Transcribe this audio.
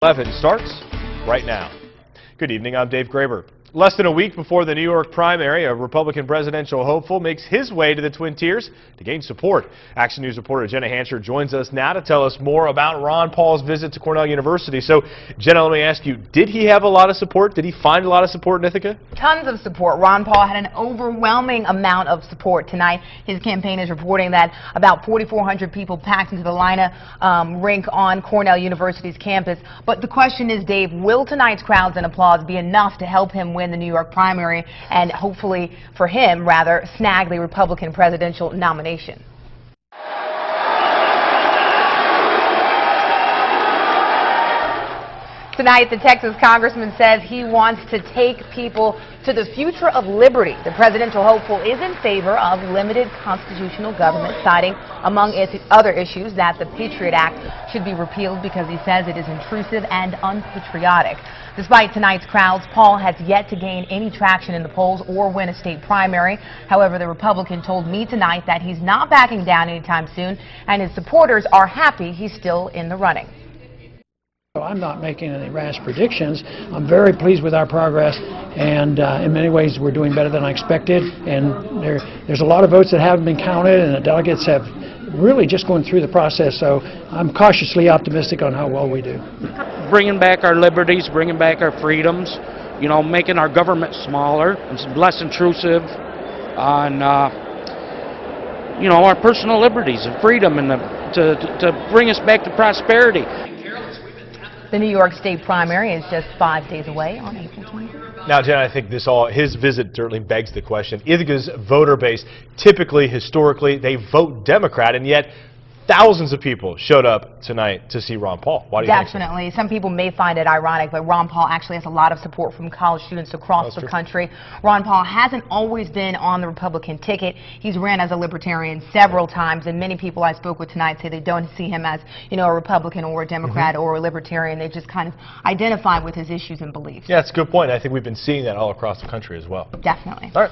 11 starts right now. Good evening, I'm Dave Graber. Less than a week before the New York primary, a Republican presidential hopeful makes his way to the Twin Tiers to gain support. Action News reporter Jenna Hancher joins us now to tell us more about Ron Paul's visit to Cornell University. So, Jenna, let me ask you, did he have a lot of support? Did he find a lot of support in Ithaca? Tons of support. Ron Paul had an overwhelming amount of support tonight. His campaign is reporting that about 4,400 people packed into the Lina rink on Cornell University's campus. But the question is, Dave, will tonight's crowds and applause be enough to help him win the New York primary and hopefully, for him, rather, snag the Republican presidential nomination? Tonight, the Texas congressman says he wants to take people to the future of liberty. The presidential hopeful is in favor of limited constitutional government, citing, among other issues, that the Patriot Act should be repealed because he says it is intrusive and unpatriotic. Despite tonight's crowds, Paul has yet to gain any traction in the polls or win a state primary. However, the Republican told me tonight that he's not backing down anytime soon, and his supporters are happy he's still in the running. I'm not making any rash predictions. I'm very pleased with our progress, and in many ways we're doing better than I expected. And there's a lot of votes that haven't been counted, and the delegates have really just going through the process. So I'm cautiously optimistic on how well we do. Bringing back our liberties, bringing back our freedoms, you know, making our government smaller and less intrusive on, you know, our personal liberties and freedom, and to bring us back to prosperity. The New York State primary is just 5 days away on April 23rd. Now, Jen, I think his visit certainly begs the question. Ithaca's voter base, typically, historically, they vote Democrat, and yet thousands of people showed up tonight to see Ron Paul. Why do you think so? Definitely. Some people may find it ironic, but Ron Paul actually has a lot of support from college students across the country. Ron Paul hasn't always been on the Republican ticket. He's ran as a libertarian several times, and many people I spoke with tonight say they don't see him as, you know, a Republican or a Democrat or a libertarian. They just kind of identify with his issues and beliefs. Yeah, that's a good point. I think we've been seeing that all across the country as well. Definitely. All right.